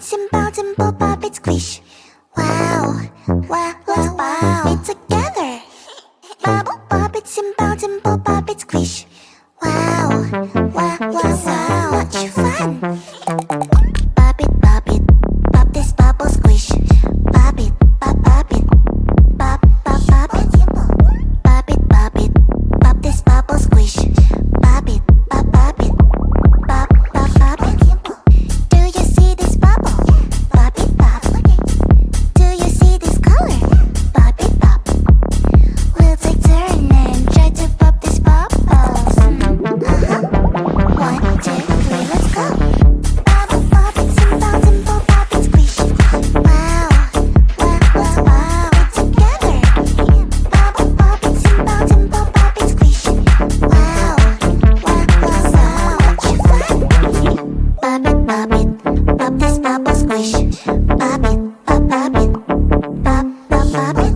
it, simple, dimple, pop it, squish. Wow, wow, wow, wow. It together. Bubble, pop it, simple, dimple, pop it, squish. Wow, wow, wow, wow. Much fun. Pop it, pop this bubble, squish. Pop it, pop it. Pop, pop, pop it. Pop it, pop this bubble, squish. Pop it, pop it. Pop, pop, pop it. Do you see this bubble? Pop it, pop. Do you see this color? Pop it, pop. We'll take turn and try to pop this bubble. 1, 2, 3, let's go. Bubble, pop it, simple, dimple, pop it, squish. Wow, wow, wow, wow. It's together. Bubble, pop it, simple, dimple, pop it, squish. Wow, wow, wow, wow. Much fun. Pop it, pop this bubble, squish. Pop it, pop it. Pop, pop, pop it.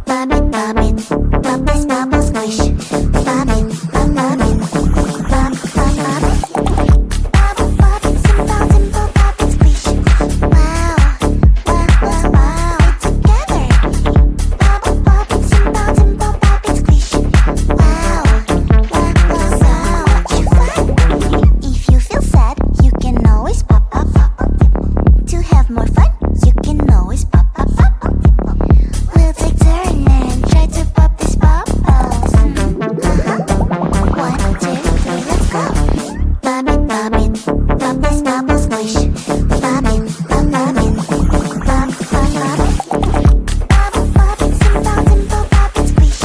Pop it, pop this bubble, squish. Pop it, pop it. Pop, pop, pop it. Bubble, pop it, simple, dimple, pop it, squish. Wow, wow, wow, wow. It's together. Bubble, pop it, simple, dimple, pop it, squish. Wow, wow, wow, wow. Much fun. If you feel sad, you can always pop, pop, pop. To have more fun, you can always pop, pop, pop. We'll take turn and try to pop this bubbles. 1, 2, 3, let's go. Pop it, pop this bubble, squish. Pop it, pop it. Pop, pop, pop it. Bubble, pop it, simple, dimple, pop it, squish.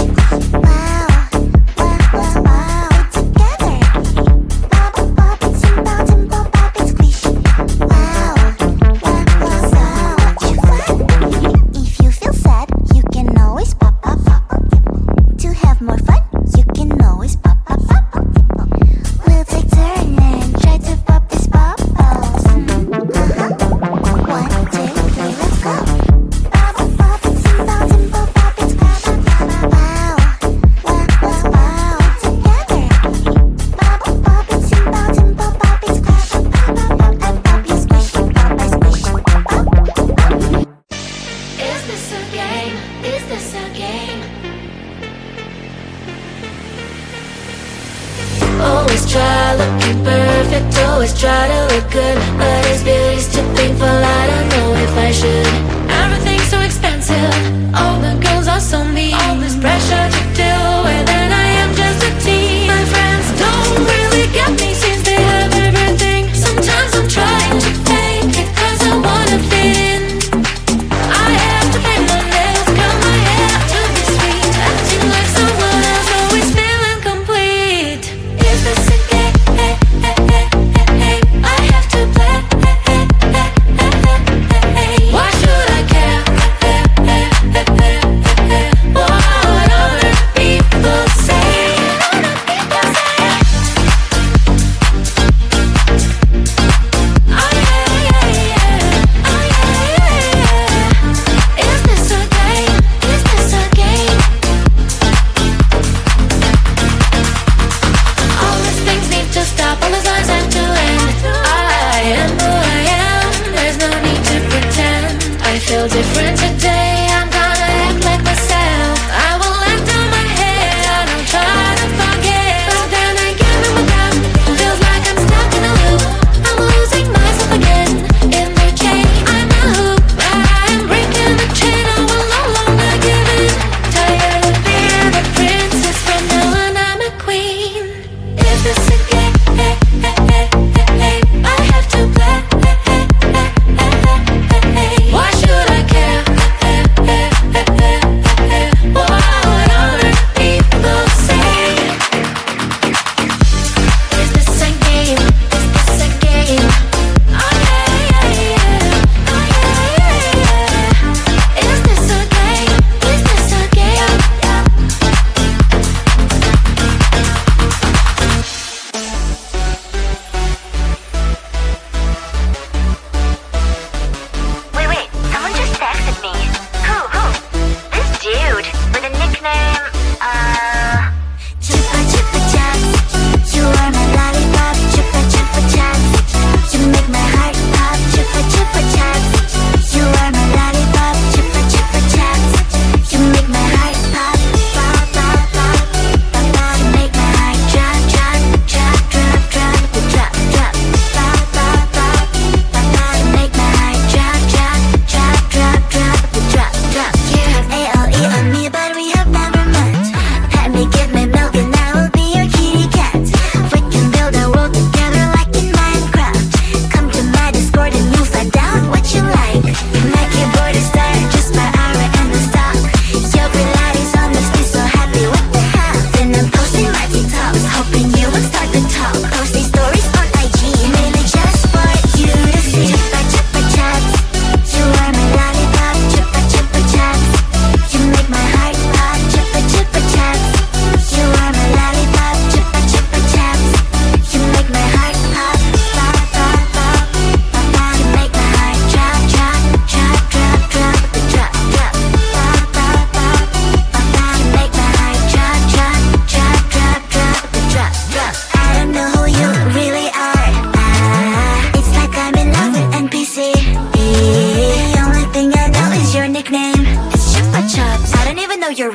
Wow, wow, wow, wow. It's together. Bubble, pop it, simple, dimple, pop it, squish. Wow, wow, wow, wow. Much fun. If you feel sad, you can always pop, pop, pop. To have more fun, you can always pop, pop, pop. We'll take turn and try to pop this bubbles. 1, 2, 3, let's go. Bubble, pop it, simple, dimple, pop it, squish. Wow, wow, wow, wow. It's together. Bubble, pop it, simple, dimple, pop it, squish. Pop, you squish, pop, I squish. Pop. Is this a game? Is this a game? Always try looking perfect, always try to look good, but is beauty's too painful? I don't know if I should. Everything's so expensive, all the girls are so mean. All this pressure to deal with, and I am just a teen. My friends don't really get me since they have everything. Sometimes I'm trying to fake it 'cause I wanna fit in. I have to paint my nails, curl my hair to be sweet, acting like someone else, always feeling complete. Is this a game? I have to play.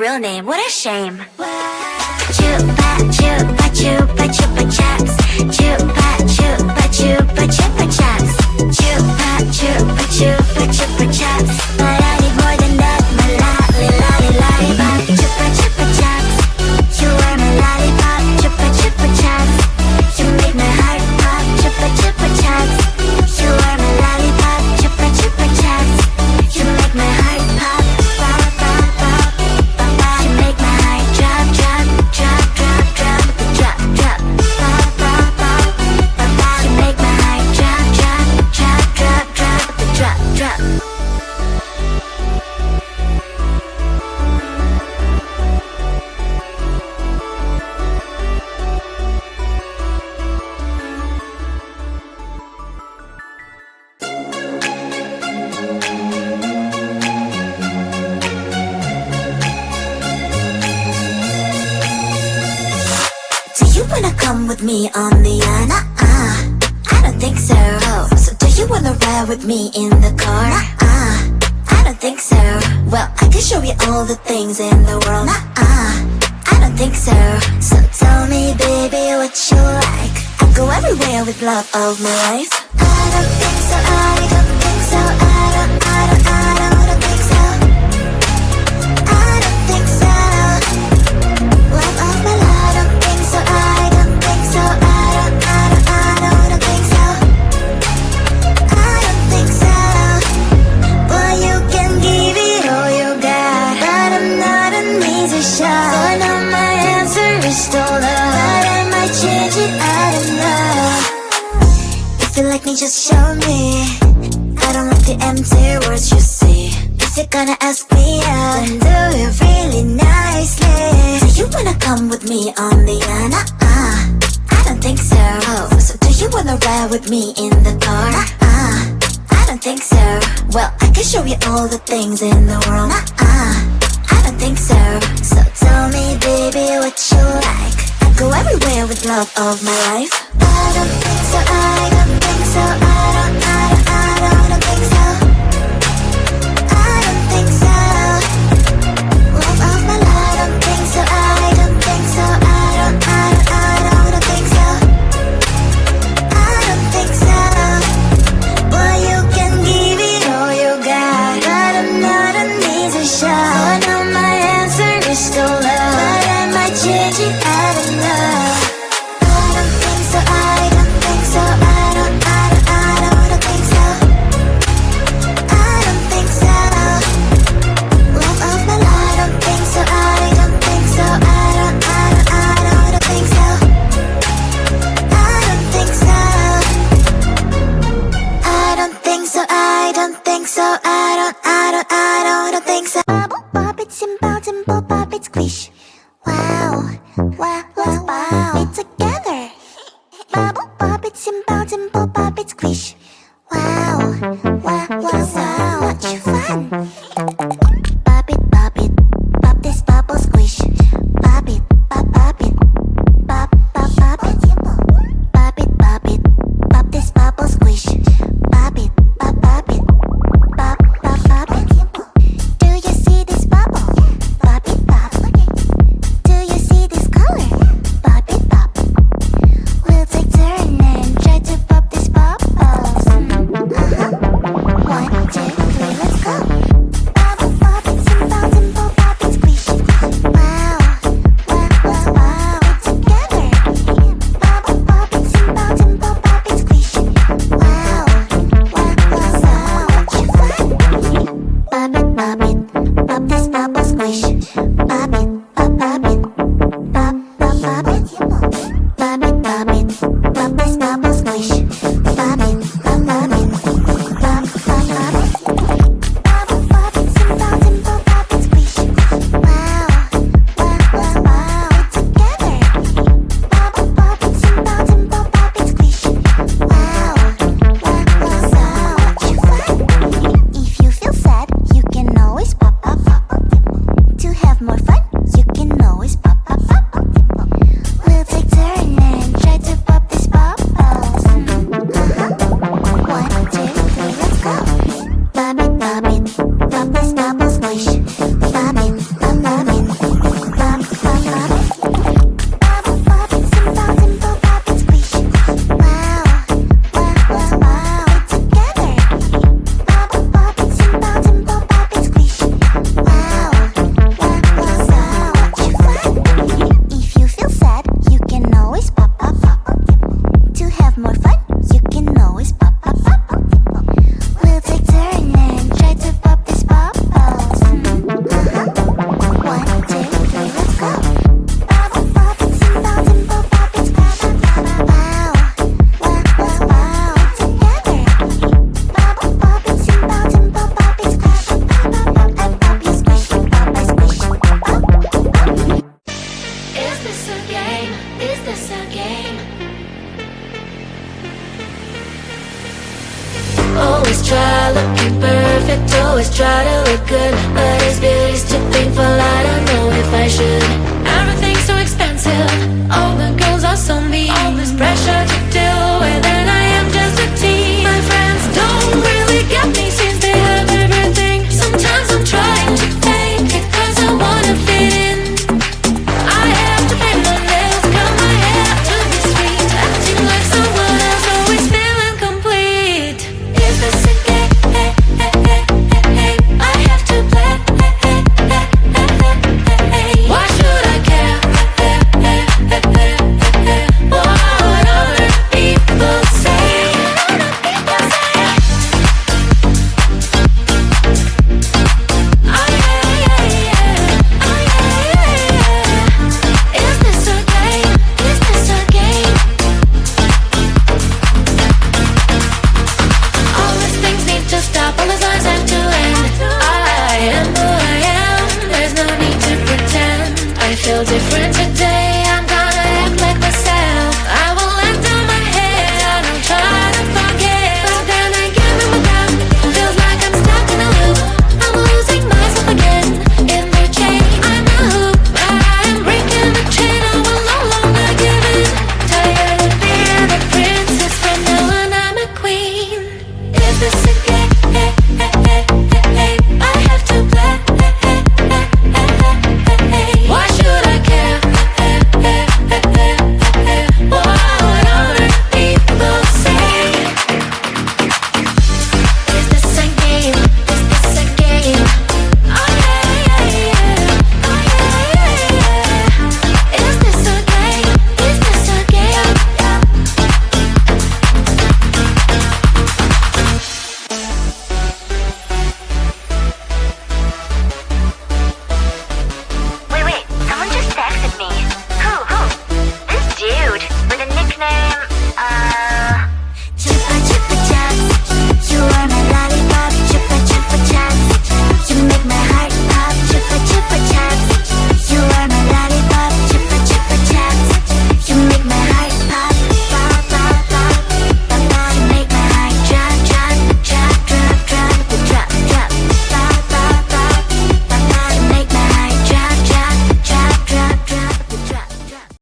real name, what a shame. Chupa chupa chupa chupa chaps. Chupa chupa chupa chupa chaps. Chupa chupa chupa chupa chaps. But I need more than that, my lollipop. Chupa chupa chaps. You are my lollipop. Chupa chupa chaps. You make my heart pop. Chupa chupa chaps. You are my lollipop. Chupa chupa chaps. You make my heart pop. Pop pop pop pop pop. You make my heart drop drop drop drop drop drop drop. Pop pop pop pop pop. You make my heart drop drop drop drop drop drop drop. Do you wanna come with me on the yacht? I don't think so. So do you wanna ride with me in the car? I don't think so. Well, I can show you all the things in the world. I don't think so. So tell me, baby, what you like. I go everywhere with love of my life. I don't think so. I don't think so. I don't think so. I don't think so. Love of my life. I don't think so. I don't think so. I don't think so. I don't think so. Well, you can give it all you got, but I'm not an easy shot. So now my answer is still love, but I might change it. I don't know. If you like me, just show me. I don't like the empty words you say. If you're gonna ask me out, then do it really nicely. Do you wanna come with me on the yacht? I don't think so. So do you wanna ride with me in the car? I don't think so. Well, I can show you all the things in the world. I don't think so. So tell me, baby, what you like. I go everywhere with love of my life. I don't think so. I don't think so. I don't think so. I don't think so. Love of my life. I don't think so. I don't think so. I don't think so. I don't think so. Well, you can give it all you got, but I'm not an easy shot. So now my answer is still love, but I might change it. I don't know. I don't think so. I don't think so. I don't think so. I don't think so. Love of my life. I don't think so. I don't think so. I don't think so. I don't think so. I don't think so. I don't think so. I don't think so. Bubble pop it, simple pop it, squish. Wow, wow, wow, wow. It together. Bubble pop it, simple pop it, squish. Wow, wow, wow, wow. Much fun. Pop it, pop this bubble squish. Pop it, pop it, pop it. Pop it, pop this bubble squish. Pop it, pop it, pop it. Do you see this bubble? Pop it, pop. Do you see this color? Pop it, pop. We'll take turn and try to pop these bubbles. 1, 2, 3, let's go. looking perfect, always try to look good, but his beauty's too painful, I don't know if I should. Everything's so expensive, all the girls are so mean, all this pressure to deal with, and I am just a teen. My friends don't really get me since they have everything. Sometimes I'm trying to fake it cause I wanna fit in. I have to pay my nails, cut my hair to be sweet, acting like someone else, always feeling complete. Is this a game? I have to play. Why should I care what other people say? Is this a game? Is this a game? All these things need to stop, all these lies have to end. I am who I am, there's no need to pretend. I feel different